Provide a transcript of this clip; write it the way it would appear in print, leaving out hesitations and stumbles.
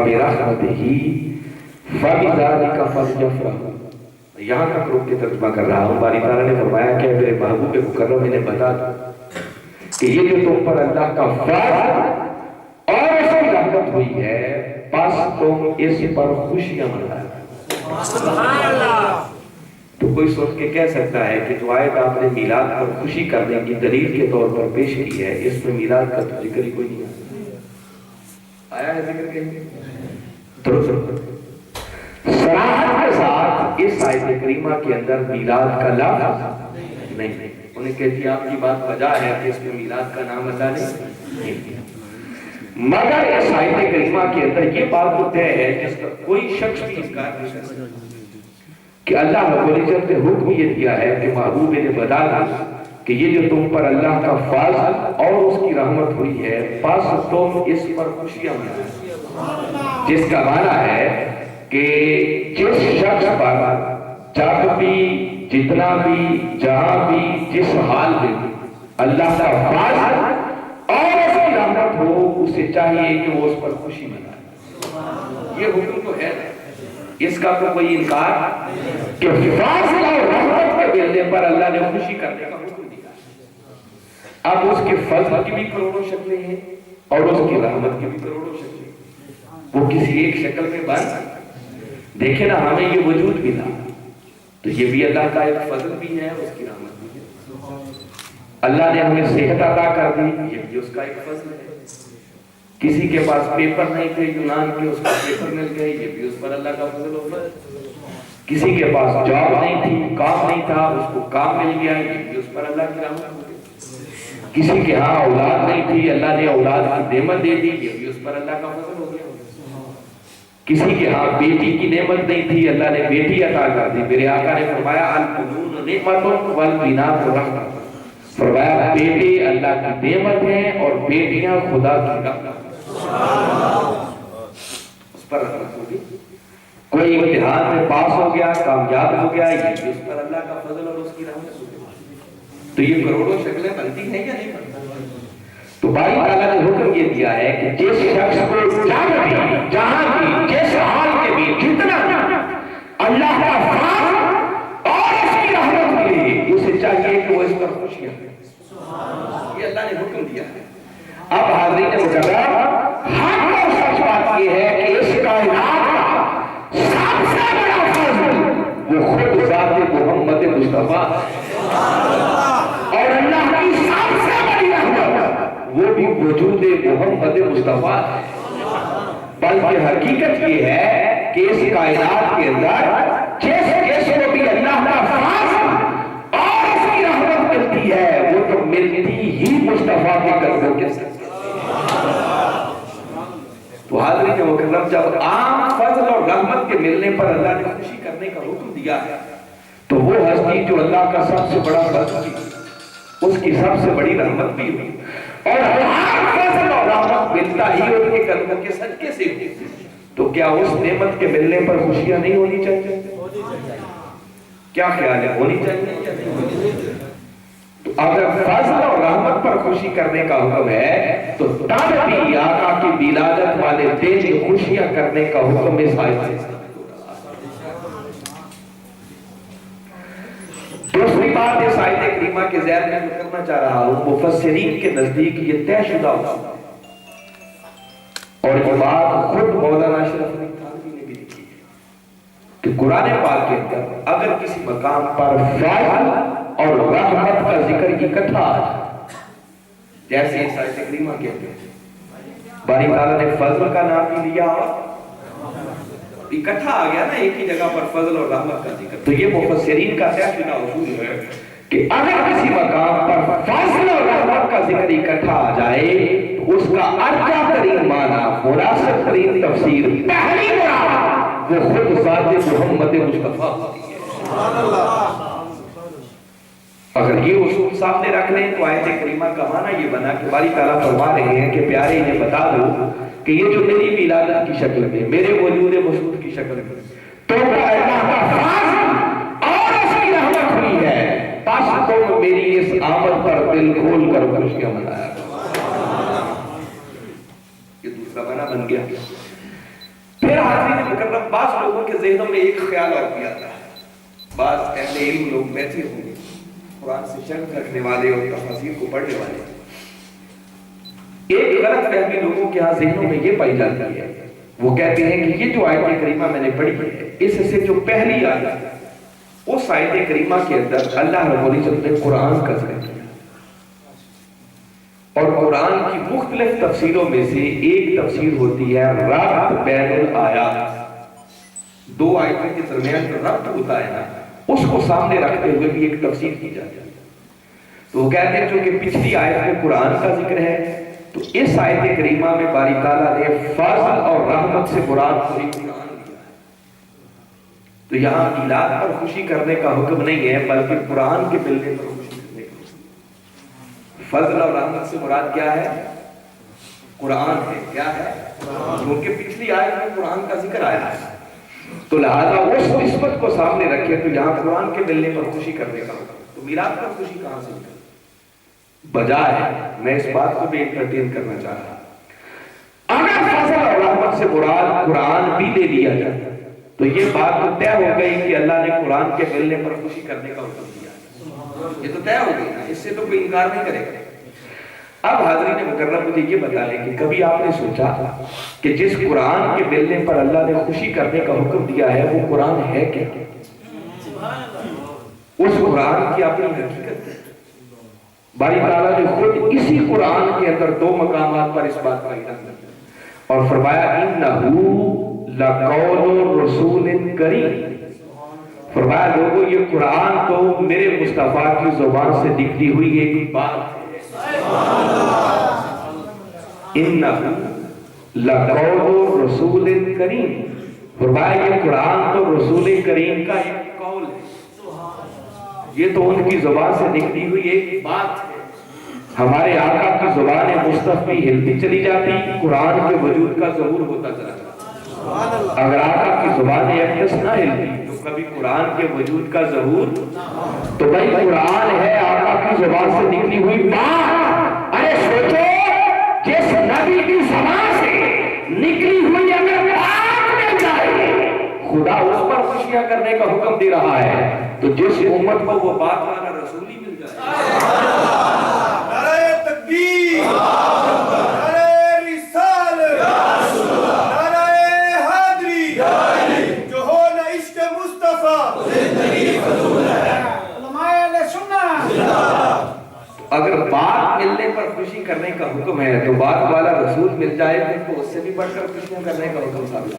برحمتہ فبذلک فلیفرحوا۔ یہاں تک روک کے ترجمہ کر رہا ہوں۔ باری تعالیٰ نے فرمایا کہ میرے محبوب مکرم انہیں بتا دو کہ یہ جو تم پر اللہ کا فضل اور اس کی رحمت ہوئی ہے، بس تم اس پر خوشیاں مناؤ۔ سبحان اللہ۔ تو کوئی سوچ کے کہہ سکتا ہے کہ جو آیت آپ نے میلاد پر خوشی کرنے کی دلیل کے طور پر پیش کی ہے، اس میں میلاد کا تو ذکر ہی کوئی نہیں آیا ہے ذکر کہیں؟ درست صراحت کے ساتھ اس آیت کریمہ کے اندر میلاد کا لفظ نہیں۔ انہیں کہتی آپ کی بات وجہ ہے کہ اس میں میلاد کا نام اللہ نے نہیں دیا، مگر اس آیت کریمہ کے اندر یہ بات تو طے ہے جس کا کوئی شخص بھی انکار نہیں کر سکتا کہ اللہ رب العزت نے حکم یہ دیا ہے کہ محبوب نے بتا دیا کہ یہ جو تم پر اللہ کا فضل اور اس کی رحمت ہوئی ہے، بس تم اس پر خوشیاں مناؤ، جس کا معنی ہے کہ جس شخص پر جب بھی، جتنا بھی، جہاں بھی، جس حال میں اللہ کا فضل اور اس کی رحمت ہو، اسے چاہیے کہ وہ اس پر خوشی منائے۔ یہ حکم تو ہے، اس کا تو کوئی انکار کہ فضل اور رحمت کے ملنے پر اللہ نے خوشی کرنے کا حکم دیا۔ اب اس کے فضل کی بھی کروڑوں شکلیں ہیں اور اس کی رحمت کی بھی کروڑوں شکلیں ہیں، وہ کسی ایک شکل میں بن دیکھیں نا، ہمیں یہ وجود ملا تو یہ بھی اللہ کا ایک فضل بھی ہے، اس کی رحمت بھی ہے۔ اللہ نے ہمیں صحت عطا کر دی، یہ بھی اس کا ایک فضل ہے۔ کسی کے پاس پیپر نہیں تھے یونان کے، اس کو پیپر مل گئے، یہ بھی اس پر اللہ کا فضل ہوگا۔ کسی کے پاس جاب نہیں تھی، کام نہیں تھا، اس کو کام مل گیا، یہ بھی اس پر اللہ کی رحمت ہوگی۔ کسی کے ہاں اولاد نہیں تھی، اللہ نے اولاد کی نعمت دے دی، یہ بھی اس پر اللہ کا فضل ہو گیا۔ کسی کے ہاں بیٹی کی نعمت نہیں تھی، اللہ نے بیٹی عطا کر دی۔ میرے آقا نے فرمایا البنون نعمت والبنات رحمت، فرمایا بیٹے اللہ کی نعمت ہیں اور بیٹیاں خدا کی رحمت۔ اس پر رحمت ہوگی۔ کوئی امتحان میں پاس ہو گیا، کامیاب ہو گیا، یہ بھی اس پر اللہ کا فضل اور اس کی رحمت ہوگی۔ تو یہ کروڑوں شکلیں بنتی ہیں یا نہیں بنتی؟ تو باری تعالیٰ نے حکم یہ دیا ہے کہ جس شخص کو جب بھی، جہاں بھی، جس حال کے بھی، جتنا اللہ کا فضل اور اس کی رحمت ملے، اسے چاہیے کہ وہ اس پر خوشیاں کرے۔ یہ اللہ نے حکم دیا ہے۔ اب حاضرین مکرم، حق اور سچ بات یہ ہے کہ اس کائنات کا سب سے بڑا فضل وہ خود ذات محمد مصطفیٰ اور اللہ کی سب سے بڑی رحمت وہ بھی وجود محمد مصطفیٰ۔ بلکہ حقیقت یہ ہے کہ اس کائنات کے اندر جس کو بھی اللہ کا فضل اور اس کی رحمت ملتی ہے، وہ تو ملتی ہی مصطفیٰ کے قدموں کے ساتھ۔ تو حاضرین مکرم، جب عام فضل اور رحمت کے ملنے پر اللہ نے خوشی کرنے کا حکم دیا ہے تو وہ ہستی جو اللہ کا سب سے بڑا فضل تھی، اس کی سب سے بڑی رحمت بھی ہوئی، اور ہر فضل اور رحمت ملتا ہی ان کے قدموں کے صدقے سے ہوئی، تو کیا اس نعمت کے ملنے پر خوشیاں نہیں ہونی چاہیے؟ کیا خیال ہے، ہونی چاہیے؟ تو اگر فضل اور رحمت پر خوشی کرنے کا حکم ہے تو تب بھی آقا کی ولادت والے دن خوشیاں کرنے کا حکم اس آیت سے۔ دوسری بات اس آیت کریمہ کے ذیل میں کرنا چاہ رہا ہوں، مفسرین کے نزدیک یہ طے شدہ ہوتا ہے اور یہ بات خود مولانا اشرف علی تھانوی نے بھی لکھی ہے کہ قرآن پاک کے اندر اگر کسی مقام پر فضل اور رحمت کا ذکر اکٹھا آ جائے، جیسے اس آیت کریمہ کے اندر باری تعالیٰ نے فضل کا نام بھی لیا اور اکٹھا آ گیا نا ایک ہی جگہ پر فضل اور رحمت کا ذکر، تو یہ مفسرین کا طے شدہ اصول ہے کہ اگر کسی مقام پر فضل اور رحمت کا ذکر اکٹھا آ جائے تو اس کا ارجح ترین معنی، مناسب ترین تفسیر، پہلی مراد وہ خود ذات محمد مصطفیٰ ہوتی ہے۔ اگر یہ اصول سامنے رکھ لیں تو آیت کریمہ کا معنی یہ بنا کہ باری تعالیٰ فرما رہے ہیں کہ پیارے انہیں بتا دو کہ یہ جو میری ولادت کی شکل میں، میرے وجود مسعود کی شکل میں تو اللہ کا فضل اور اس کی رحمت ہوئی ہے، بس تم میری اس آمد پر دل کھول کر خوشیاں منایا۔ یہ دوسرا معنی بن گیا۔ پھر حاضرین مکرم بعض لوگوں کے ذہنوں میں ایک خیال اور بھی آتا ہے، بعض اہل علم لوگ بیٹھے ہوں گے قرآن سے شک رکھنے والے اور تفاسیر کو پڑھنے والے، ایک غلط فہمی لوگوں کے ہاں ذہنوں میں یہ پائی جاتی ہے، وہ کہتے ہیں کہ یہ جو آیت کریمہ میں نے پڑھی ہے اس سے جو پہلی آیت ہے اس آیت کریمہ کے اندر اللہ رب العزت نے قرآن کا ذکر کیا، اور قرآن کی مختلف تفسیروں میں سے ایک تفسیر ہوتی ہے ربط بین الآیات، دو آیتوں کے درمیان جو ربط ہوتا ہے نا اس کو سامنے رکھتے ہوئے بھی ایک تفسیر کی جاتی ہے۔ تو وہ کہتے ہیں چونکہ پچھلی آیت میں قرآن کا ذکر ہے تو اس آیت کریمہ میں باری تعالیٰ نے فضل اور رحمت سے مراد پوری قرآن دیا ہے، تو یہاں میلاد پر خوشی کرنے کا حکم نہیں ہے بلکہ قرآن کے ملنے پر خوشی کرنے کا حکم۔ فضل اور رحمت سے مراد کیا ہے؟ قرآن ہے، کیا ہے؟ کیونکہ پچھلی آیت میں قرآن کا ذکر آیا ہے، تو لہذا اس نسبت کو سامنے رکھے تو یہاں قرآن کے ملنے پر خوشی کرنے کا حکم، تو میلاد پر خوشی کہاں سے ہوگی؟ بجائے میں اس بات کو بھی انٹرٹین کرنا چاہ رہا، اگر فضل اور رحمت سے مراد قرآن بھی لے لیا جائے تو یہ بات تو طے ہو گئی کہ اللہ نے قرآن کے ملنے پر خوشی کرنے کا حکم دیا، یہ تو طے ہو گئی نا، اس سے تو کوئی انکار نہیں کرے گا۔ اب حاضرین مکرم مجھے یہ بتا لیں کہ کبھی آپ نے سوچا کہ جس قرآن کے ملنے پر اللہ نے خوشی کرنے کا حکم دیا ہے وہ قرآن ہے کیا؟ اس قرآن کی اپنی حقیقت ہے، باری تعالیٰ نے خود اسی قرآن کے اندر دو مقامات پر اس بات کا اعلان کیا اور فرمایا اِنَّهُ لَقَوْلُ رَسُولٍ كَرِيمٍ، فرمایا لوگوں یہ قرآن تو میرے مصطفیٰ کی زبان سے نکلی ہوئی ایک بات ہے، اِنَّهُ لَقَوْلُ رَسُولٍ كَرِيمٍ، فرمایا یہ قرآن تو رسول کریم کا ایک قول ہے، یہ تو ان کی زبان سے نکلی ہوئی ایک بات ہے۔ ہمارے آقا کی زبان مصطفی ہلتی چلی جاتی، قرآن کے وجود کا ظہور ہوتا چلا جاتا، اگر آقا کی زبان اقدس نہ ہلتی تو کبھی قرآن کے وجود کا ظہور، تو بھائی قرآن ہے آقا کی زبان سے نکلی ہوئی بات، ارے سوچو جس نبی کی زبان سے نکلی ہوئی اگر بات مل جائے خدا اس پر خوشیاں کرنے کا حکم دے رہا ہے، تو جس امت کو وہ بات والا رسول ہی مل جائے، نعرہ تکبیر، نعرہ رسالت، نعرہ حیدری، جو ہو نہ عشق مصطفیٰ زندگی فضول ہے، علماء اہل سنت۔ اگر بات ملنے پر خوشی کرنے کا حکم ہے تو بات والا رسول مل جائے تو اس سے بھی بڑھ کر خوشیاں کرنے کا حکم ثابت